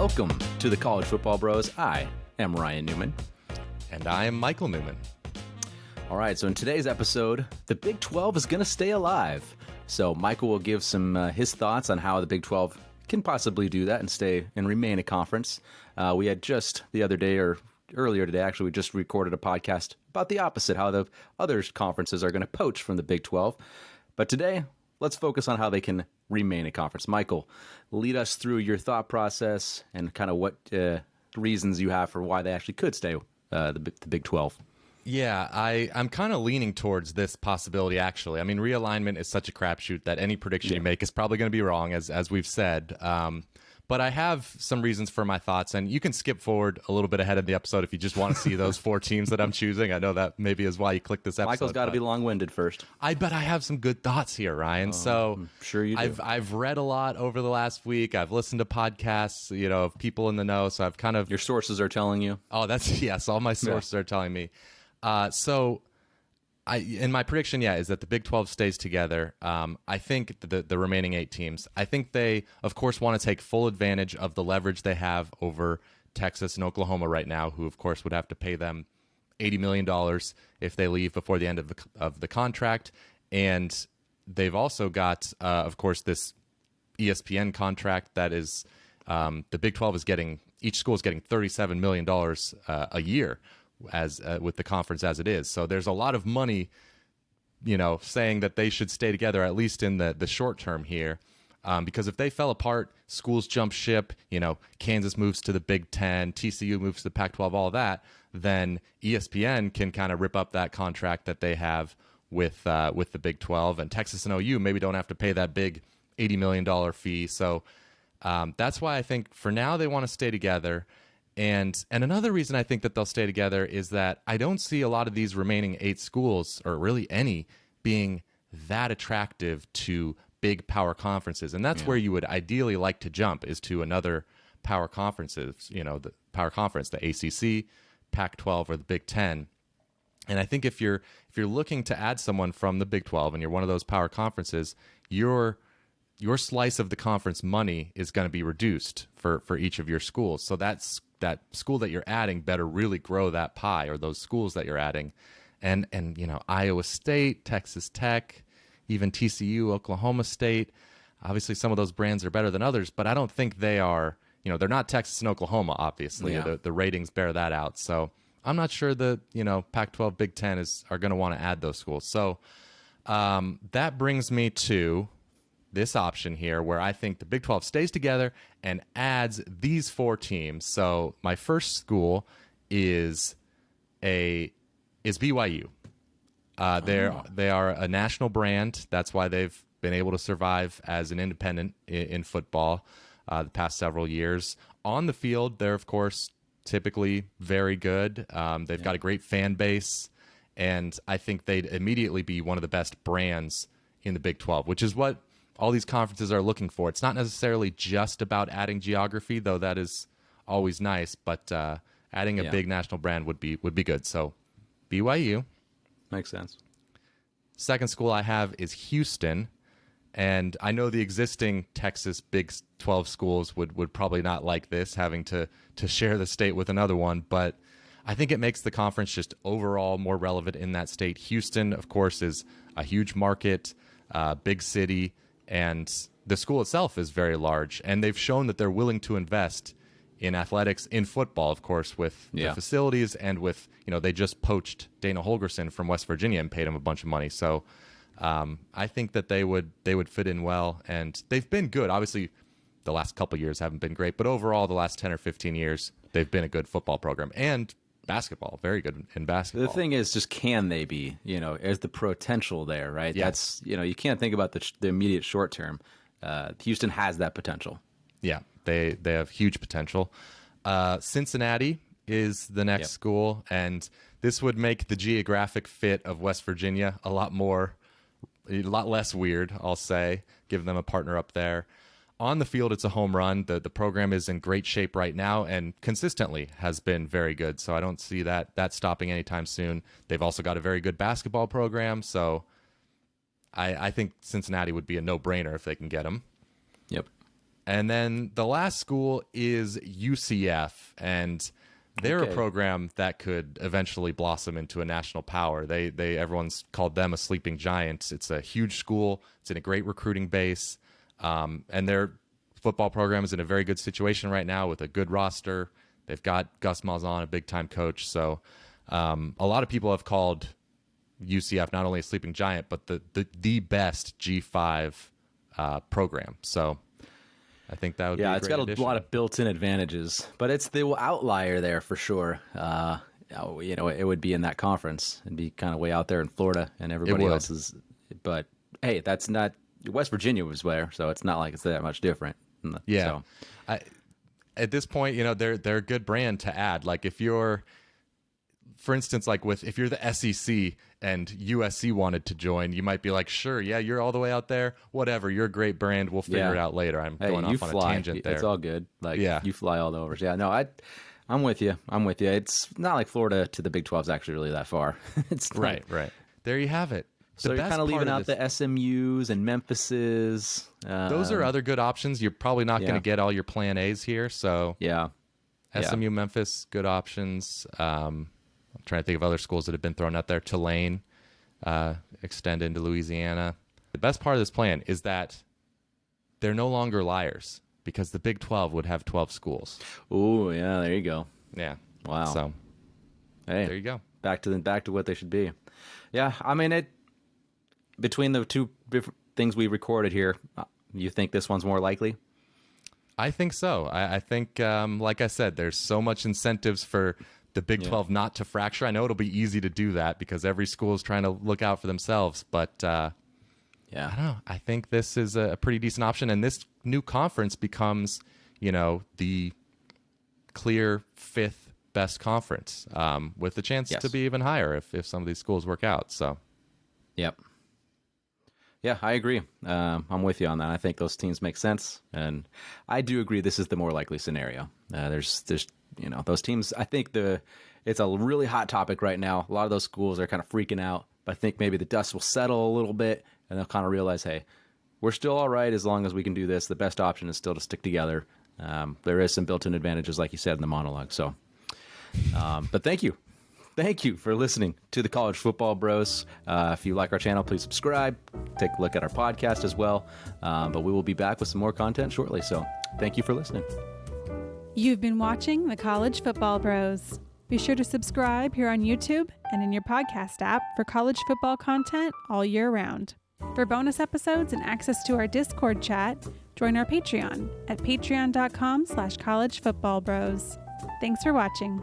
Welcome to the College Football Bros. I am Ryan Newman. And I am Michael Newman. All right, so in today's episode, the Big 12 is going to stay alive. So Michael will give some his thoughts on how the Big 12 can possibly do that and stay and remain a conference. We had just the other day, or earlier today, actually, we just recorded a podcast about the opposite, how the other conferences are going to poach from the Big 12. But today, let's focus on how they can remain a conference. Michael, lead us through your thought process and kind of what reasons you have for why they actually could stay the Big 12. Yeah, I'm kind of leaning towards this possibility, actually. I mean, realignment is such a crapshoot that any prediction you make is probably going to be wrong, as we've said. But I have some reasons for my thoughts, and you can skip forward a little bit ahead of the episode if you just want to see those four teams that I'm choosing. I know that maybe is why you clicked this episode. Michael's got to be long-winded first. I bet I have some good thoughts here, Ryan. I'm sure you do. I've read a lot over the last week. I've listened to podcasts, of people in the know, so I've kind of... Your sources are telling you? Oh, yes, all my sources are telling me. In my prediction, is that the Big 12 stays together. I think the remaining 8 teams, I think they, of course, want to take full advantage of the leverage they have over Texas and Oklahoma right now, who, of course, would have to pay them $80 million if they leave before the end of the contract. And they've also got, of course, this ESPN contract that is the Big 12 is getting, each school is getting $37 million a year, as with the conference as it is. So there's a lot of money, saying that they should stay together, at least in the short term here. Because if they fell apart, schools jump ship, Kansas moves to the Big 10, TCU moves to the Pac-12, all that, then ESPN can kind of rip up that contract that they have with the Big 12, and Texas and OU maybe don't have to pay that big $80 million fee. So that's why I think for now they want to stay together. And another reason I think that they'll stay together is that I don't see a lot of these remaining 8 schools, or really any, being that attractive to big power conferences. And that's where you would ideally like to jump, is to another power conferences, the power conference, the ACC, Pac-12, or the Big 10. And I think if you're looking to add someone from the Big 12 and you're one of those power conferences, your slice of the conference money is going to be reduced for each of your schools. So that school that you're adding better really grow that pie, or those schools that you're adding. And Iowa State, Texas Tech, even TCU, Oklahoma State. Obviously, some of those brands are better than others, but I don't think they are, they're not Texas and Oklahoma, obviously. Yeah. The ratings bear that out. So I'm not sure the, Pac-12, Big 10 are going to want to add those schools. So that brings me to this option here, where I think the Big 12 stays together and adds these 4 teams. So my first school is BYU. They are a national brand. That's why they've been able to survive as an independent in football the past several years. On the field, they're, of course, typically very good. They've got a great fan base, and I think they'd immediately be one of the best brands in the Big 12, which is what all these conferences are looking for. It's not necessarily just about adding geography, though that is always nice, but adding a big national brand would be good. So BYU. Makes sense. Second school I have is Houston, and I know the existing Texas Big 12 schools would probably not like this, having to share the state with another one, but I think it makes the conference just overall more relevant in that state. Houston, of course, is a huge market, big city, and the school itself is very large, and they've shown that they're willing to invest in athletics, in football, of course, with the facilities, and with, they just poached Dana Holgorsen from West Virginia and paid him a bunch of money. So I think that they would fit in well, and they've been good. Obviously, the last couple of years haven't been great, but overall, the last 10 or 15 years, they've been a good football program, and basketball, very good in basketball. The thing is, just can they be? Is the potential there, right? Yeah. That's you can't think about the immediate short term. Houston has that potential. Yeah, they have huge potential. Cincinnati is the next school, and this would make the geographic fit of West Virginia a lot less weird, I'll say. Give them a partner up there. On the field, it's a home run. The program is in great shape right now and consistently has been very good. So I don't see that stopping anytime soon. They've also got a very good basketball program. So I think Cincinnati would be a no-brainer if they can get them. Yep. And then the last school is UCF, and they're a program that could eventually blossom into a national power. Everyone's called them a sleeping giant. It's a huge school. It's in a great recruiting base, and their football program is in a very good situation right now with a good roster. They've got Gus Malzahn, a big-time coach. So a lot of people have called UCF not only a sleeping giant, but the best G5 program. So I think that would be a great it's got addition. a lot of built-in advantages, but it's the outlier there for sure. It would be in that conference and be kind of way out there in Florida, and everybody else is. But hey, that's not West Virginia was there, so it's not like it's that much different. Yeah, so. At this point, they're a good brand to add. Like if you're, for instance, if you're the SEC and USC wanted to join, you might be like, sure, yeah, you're all the way out there. Whatever, you're a great brand. We'll figure it out later. I'm going off on a tangent there. It's all good. You fly all over. Yeah, no, I'm with you. It's not like Florida to the Big 12 is actually really that far. It's right. There you have it. So you're kind of leaving out the SMUs and Memphises. Those are other good options. You're probably not going to get all your plan A's here. So SMU, Memphis, good options. I'm trying to think of other schools that have been thrown out there. Tulane, extend into Louisiana. The best part of this plan is that they're no longer liars because the Big 12 would have 12 schools. Oh, yeah, there you go. Yeah. Wow. So, hey, there you go. Back to what they should be. Yeah, I mean, between the two different things we recorded here, you think this one's more likely? I think so. I think, like I said, there's so much incentives for the Big 12 not to fracture. I know it'll be easy to do that because every school is trying to look out for themselves. But I don't know. I think this is a pretty decent option. And this new conference becomes, the clear fifth best conference with the chance to be even higher if some of these schools work out. So, yep. Yeah, I agree. I'm with you on that. I think those teams make sense, and I do agree this is the more likely scenario. There's those teams. I think it's a really hot topic right now. A lot of those schools are kind of freaking out, but I think maybe the dust will settle a little bit, and they'll kind of realize, hey, we're still all right as long as we can do this. The best option is still to stick together. There is some built-in advantages, like you said in the monologue. So, but thank you. Thank you for listening to the College Football Bros. If you like our channel, please subscribe. Take a look at our podcast as well. But we will be back with some more content shortly. So thank you for listening. You've been watching the College Football Bros. Be sure to subscribe here on YouTube and in your podcast app for college football content all year round. For bonus episodes and access to our Discord chat, join our Patreon at patreon.com/collegefootballbros. Thanks for watching.